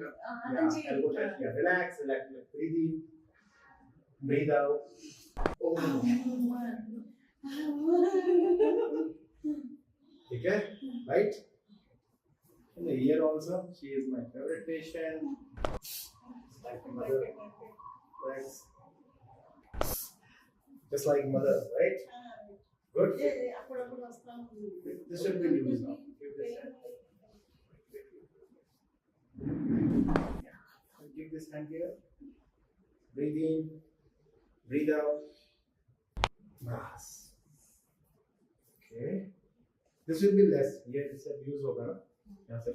elbow touch. Yeah, relax, relax. Breathe in, breathe out. Oh. Okay, right? In the ear also, she is my favorite patient. Like mother. Relax. Just like mother, right? Good. This should be used now. Give this hand. Give this hand here. Breathe in, breathe out. Mass. Okay. This will be less. ये इससे use होगा ना यहाँ से